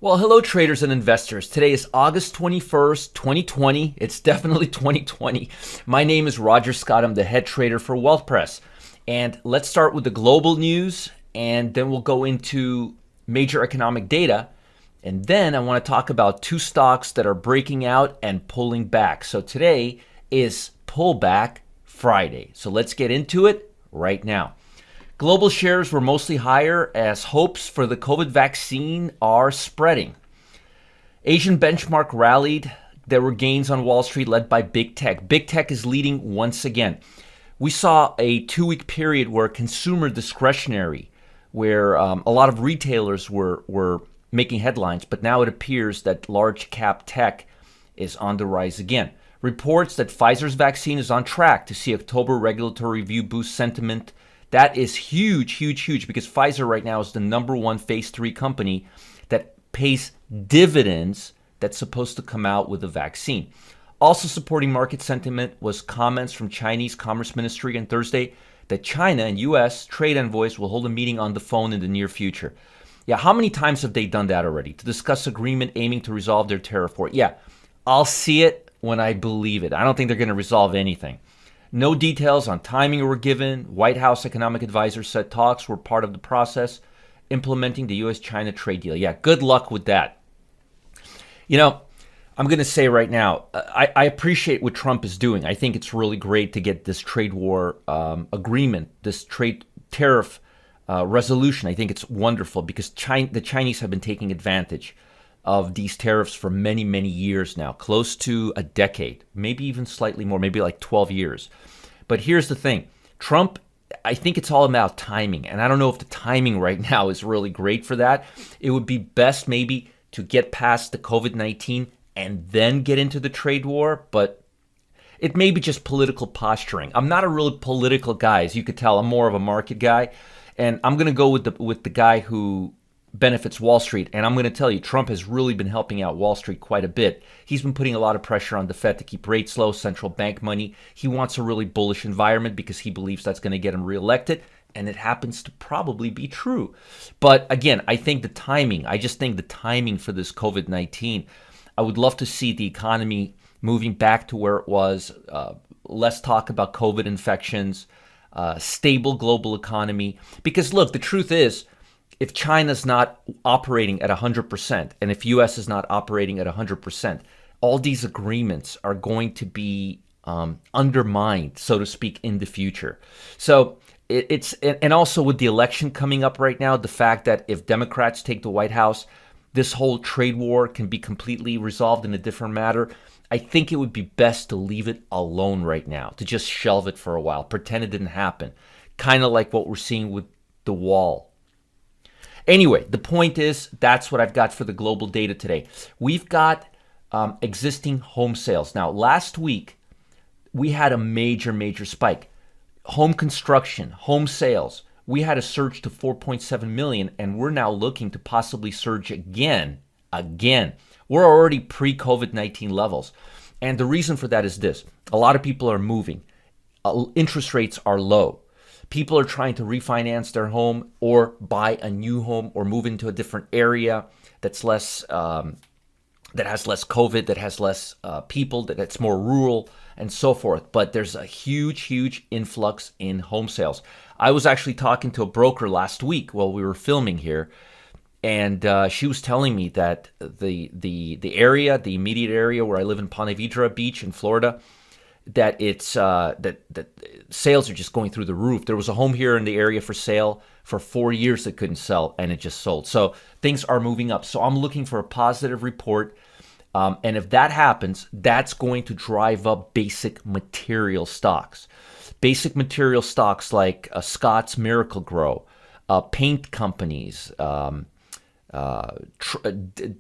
Well, hello, traders and investors. Today is August 21st, 2020. It's definitely 2020. My name is Roger Scott. I'm the head trader for Wealth Press. And let's start with the global news, and then we'll go into major economic data. And then I want to talk about two stocks that are breaking out and pulling back. So today is Pullback Friday. So let's get into it right now. Global shares were mostly higher as hopes for the COVID vaccine are spreading. Asian benchmark rallied. There were gains on Wall Street led by big tech. Big tech is leading once again. We saw a 2-week period where consumer discretionary, where a lot of retailers were making headlines, but now it appears that large cap tech is on the rise again. Reports that Pfizer's vaccine is on track to see October regulatory review boost sentiment. That is huge, huge, huge, because Pfizer right now is the number one phase 3 company that pays dividends that's supposed to come out with a vaccine. Also supporting market sentiment was comments from Chinese Commerce Ministry on Thursday that China and U.S. trade envoys will hold a meeting on the phone in the near future. Yeah, how many times have they done that already? To discuss agreement aiming to resolve their tariff war. Yeah, I'll see it when I believe it. I don't think they're going to resolve anything. No details on timing were given. White House economic advisor said talks were part of the process implementing the U.S.-China trade deal. Yeah, good luck with that. You know, I'm going to say right now, I appreciate what Trump is doing. I think it's really great to get this trade war agreement, this trade tariff resolution. I think it's wonderful because the Chinese have been taking advantage of these tariffs for many, many years now, close to a decade, maybe even slightly more, maybe like 12 years. But here's the thing. Trump, I think it's all about timing. And I don't know if the timing right now is really great for that. It would be best maybe to get past the COVID-19 and then get into the trade war. But it may be just political posturing. I'm not a really political guy. As you could tell, I'm more of a market guy. And I'm going to go with the guy who benefits Wall Street. And I'm going to tell you, Trump has really been helping out Wall Street quite a bit. He's been putting a lot of pressure on the Fed to keep rates low, central bank money. He wants a really bullish environment because he believes that's going to get him reelected. And it happens to probably be true. But again, I think the timing for this COVID-19, I would love to see the economy moving back to where it was, less talk about COVID infections, stable global economy. Because look, the truth is, if China's not operating at 100% and if U.S. is not operating at 100%, all these agreements are going to be undermined, so to speak, in the future. So and also with the election coming up right now, the fact that if Democrats take the White House, this whole trade war can be completely resolved in a different matter. I think it would be best to leave it alone right now, to just shelve it for a while, pretend it didn't happen, kind of like what we're seeing with the wall. Anyway, the point is, that's what I've got for the global data today. We've got existing home sales. Now, last week, we had a major, major spike. Home construction, home sales, we had a surge to 4.7 million, and we're now looking to possibly surge again. We're already pre-COVID-19 levels. And the reason for that is this. A lot of people are moving. Interest rates are low. People are trying to refinance their home or buy a new home or move into a different area that's less, that has less COVID, that has less people, that's more rural and so forth. But there's a huge, huge influx in home sales. I was actually talking to a broker last week while we were filming here, and she was telling me that the area, the immediate area where I live in Ponte Vedra Beach in Florida, that it's that sales are just going through the roof. There was a home here in the area for sale for 4 years that couldn't sell, and it just sold. So things are moving up. So I'm looking for a positive report, and if that happens, that's going to drive up basic material stocks. Basic material stocks like Scott's Miracle-Gro, paint companies,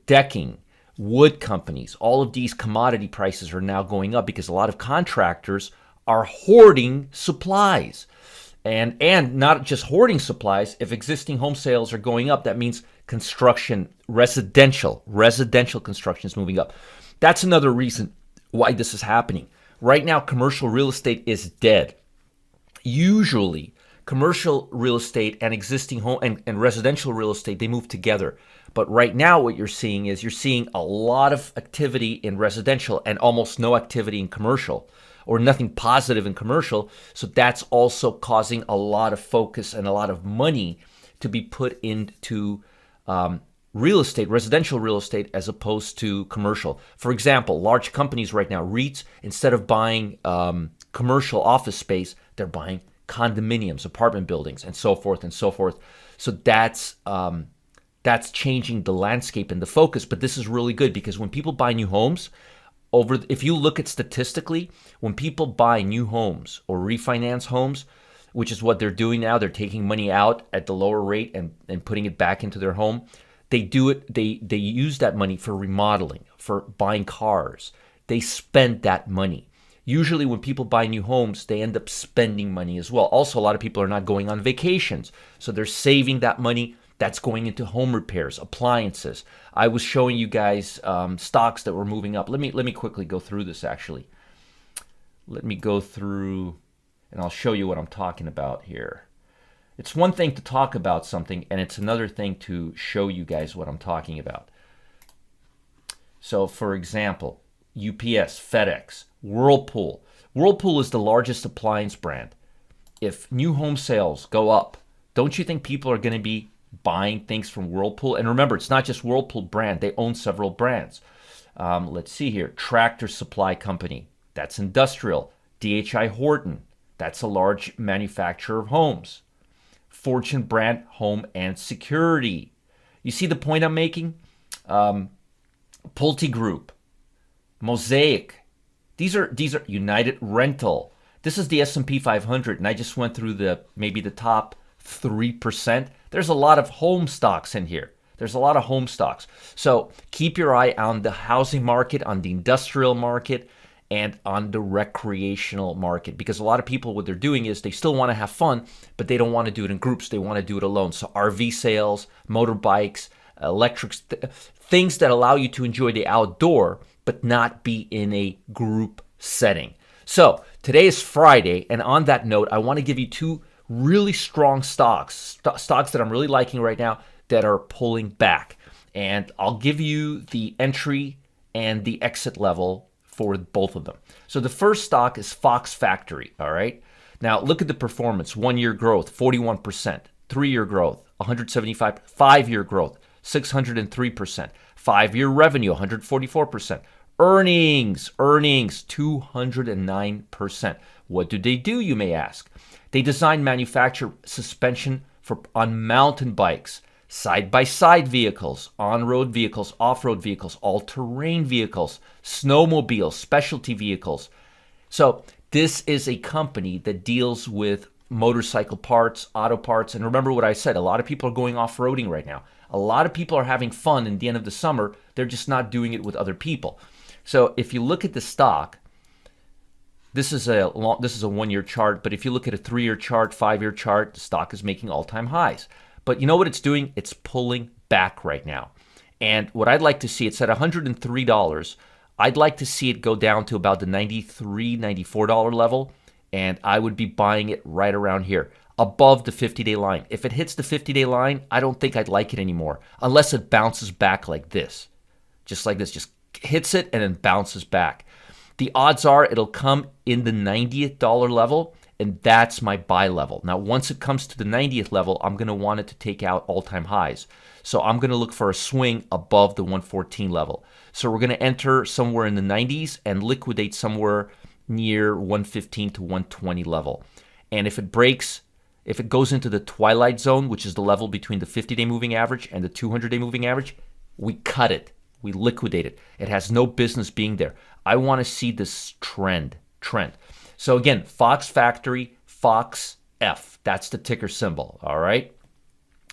decking, wood companies, all of these commodity prices are now going up because a lot of contractors are hoarding supplies. And not just hoarding supplies, if existing home sales are going up, that means construction, residential construction is moving up. That's another reason why this is happening. Right now, commercial real estate is dead. Usually, Commercial real estate and existing home and residential real estate, they move together. But right now what you're seeing is you're seeing a lot of activity in residential and almost no activity in commercial, or nothing positive in commercial. So that's also causing a lot of focus and a lot of money to be put into real estate, residential real estate, as opposed to commercial. For example, large companies right now, REITs, instead of buying commercial office space, they're buying condominiums, apartment buildings, and so forth and so forth. So that's changing the landscape and the focus. But this is really good because when people buy new homes, if you look at statistically, when people buy new homes or refinance homes, which is what they're doing now, they're taking money out at the lower rate and putting it back into their home. They do it. They use that money for remodeling, for buying cars. They spend that money. Usually when people buy new homes, they end up spending money as well. Also, a lot of people are not going on vacations, so they're saving that money. That's going into home repairs, appliances. I was showing you guys stocks that were moving up. Let me quickly go through this, actually. Let me go through, and I'll show you what I'm talking about here. It's one thing to talk about something, and it's another thing to show you guys what I'm talking about. So, for example, UPS, FedEx, Whirlpool. Whirlpool is the largest appliance brand. If new home sales go up, don't you think people are going to be buying things from Whirlpool? And remember, it's not just Whirlpool brand. They own several brands. Let's see here. Tractor Supply Company. That's industrial. DHI Horton. That's a large manufacturer of homes. Fortune Brand Home and Security. You see the point I'm making? Pulte Group. Mosaic. These are United Rental. This is the S&P 500, and I just went through maybe the top 3%. There's a lot of home stocks in here. There's a lot of home stocks. So keep your eye on the housing market, on the industrial market, and on the recreational market, because a lot of people, what they're doing is they still want to have fun, but they don't want to do it in groups. They want to do it alone. So RV sales, motorbikes, electrics, things that allow you to enjoy the outdoor, but not be in a group setting. So today is Friday, and on that note, I want to give you two really strong stocks that I'm really liking right now that are pulling back. And I'll give you the entry and the exit level for both of them. So the first stock is Fox Factory, all right? Now look at the performance. 1 year growth, 41%. 3 year growth, 175%. 5 year growth, 603%. 5 year revenue, 144%. Earnings, 209%. What do they do, you may ask? They design, manufacture suspension on mountain bikes, side-by-side vehicles, on-road vehicles, off-road vehicles, all-terrain vehicles, snowmobiles, specialty vehicles. So this is a company that deals with motorcycle parts, auto parts. And remember what I said, a lot of people are going off-roading right now. A lot of people are having fun in the end of the summer. They're just not doing it with other people. So if you look at the stock, this is a 1 year chart, but if you look at a 3 year chart, 5 year chart, the stock is making all-time highs. But you know what it's doing? It's pulling back right now. And what I'd like to see, it's at $103. I'd like to see it go down to about the $93, $94 level, and I would be buying it right around here, above the 50-day line. If it hits the 50-day line, I don't think I'd like it anymore, unless it bounces back like this. Just like this, just hits it and then bounces back. The odds are it'll come in the $90th level, and that's my buy level. Now, once it comes to the 90th level, I'm going to want it to take out all-time highs. So I'm going to look for a swing above the 114 level. So we're going to enter somewhere in the 90s and liquidate somewhere near 115 to 120 level. And if it breaks, if it goes into the twilight zone, which is the level between the 50-day moving average and the 200-day moving average, we cut it. We liquidate it. It has no business being there. I want to see this trend. So again, Fox Factory, Fox F. That's the ticker symbol, all right?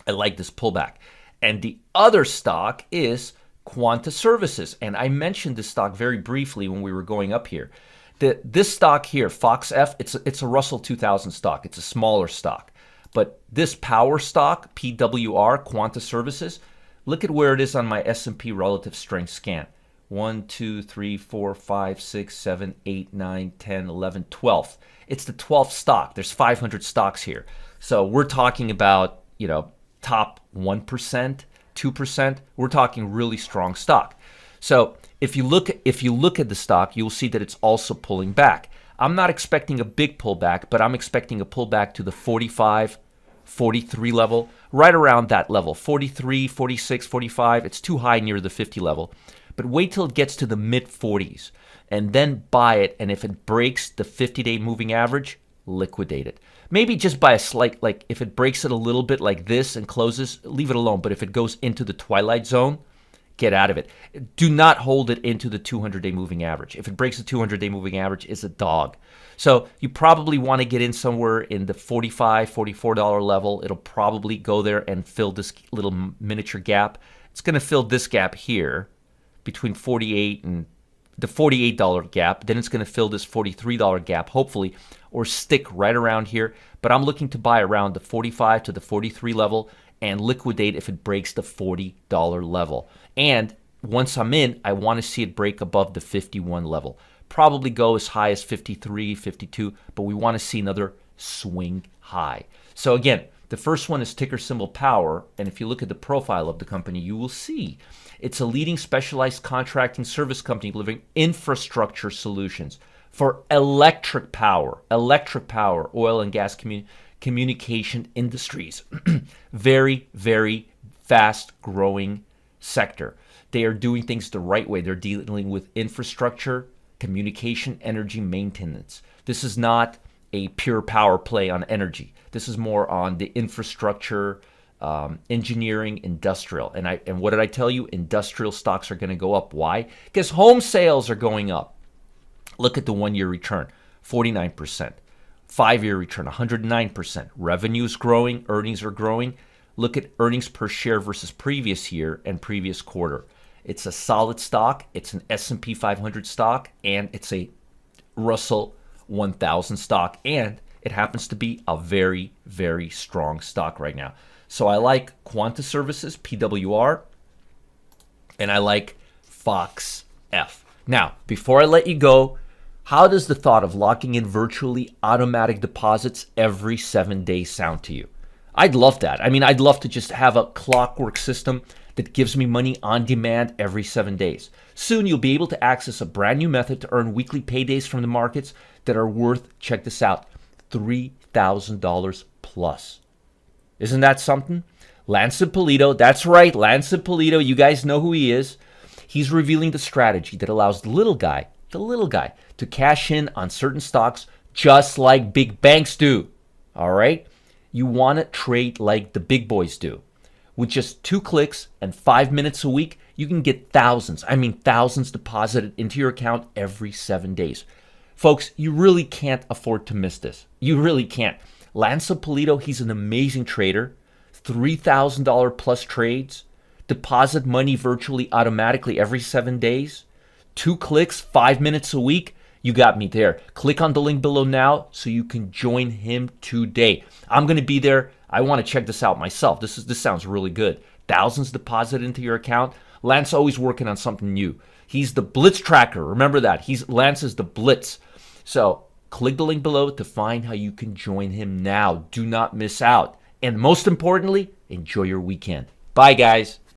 I like this pullback. And the other stock is Quanta Services. And I mentioned this stock very briefly when we were going up here. This stock here, Fox F, it's a Russell 2000 stock. It's a smaller stock. But this power stock, PWR, Quanta Services, look at where it is on my S&P relative strength scan. 1, 2, 3, 4, 5, 6, 7, 8, 9, 10, 11, 12th. It's the 12th stock. There's 500 stocks here. So we're talking about, top 1%, 2%. We're talking really strong stock. So if you look at the stock, you'll see that it's also pulling back. I'm not expecting a big pullback, but I'm expecting a pullback to the 45, 43 level, right around that level, 43, 46, 45. It's too high near the 50 level. But wait till it gets to the mid 40s and then buy it. And if it breaks the 50-day moving average, liquidate it. Maybe just by a slight, like if it breaks it a little bit like this and closes, leave it alone. But if it goes into the twilight zone, get out of it. Do not hold it into the 200-day moving average. If it breaks the 200-day moving average, it's a dog. So you probably want to get in somewhere in the $45, $44 level. It'll probably go there and fill this little miniature gap. It's going to fill this gap here between 48 and the $48 gap. Then it's going to fill this $43 gap, hopefully, or stick right around here. But I'm looking to buy around the 45 to the 43 level and liquidate if it breaks the $40 level. And once I'm in, I want to see it break above the 51 level. Probably go as high as 53, 52, but we want to see another swing high. So again, the first one is ticker symbol POWER, and if you look at the profile of the company, you will see it's a leading specialized contracting service company delivering infrastructure solutions for electric power, oil and gas communication industries. Very, very fast growing sector. They are doing things the right way. They're dealing with infrastructure, communication, energy maintenance. This is not a pure power play on energy. This is more on the infrastructure, engineering, industrial. And what did I tell you? Industrial stocks are going to go up. Why? Because home sales are going up. Look at the 1-year return, 49%. 5-year return, 109%. Revenue is growing, earnings are growing. Look at earnings per share versus previous year and previous quarter. It's a solid stock. It's an S&P 500 stock, and it's a Russell 1000 stock, and it happens to be a very, very strong stock right now. So I like Quanta Services, PWR, and I like FoxF. Now, before I let you go, how does the thought of locking in virtually automatic deposits every 7 days sound to you? I'd love that. I mean, I'd love to just have a clockwork system that gives me money on demand every 7 days. Soon you'll be able to access a brand new method to earn weekly paydays from the markets that are worth, check this out, $3,000 plus. Isn't that something? Lance Ippolito, that's right, Lance Ippolito, you guys know who he is. He's revealing the strategy that allows the little guy, to cash in on certain stocks just like big banks do. All right? You want to trade like the big boys do. With just 2 clicks and 5 minutes a week, you can get thousands deposited into your account every 7 days. Folks, you really can't afford to miss this. You really can't. Lance Ippolito, he's an amazing trader. $3,000 plus trades. Deposit money virtually automatically every 7 days. 2 clicks, 5 minutes a week. You got me there. Click on the link below now so you can join him today. I'm going to be there. I want to check this out myself. This sounds really good. Thousands deposited into your account. Lance always working on something new. He's the Blitz tracker. Remember that. Lance is the Blitz. So click the link below to find how you can join him now. Do not miss out. And most importantly, enjoy your weekend. Bye, guys.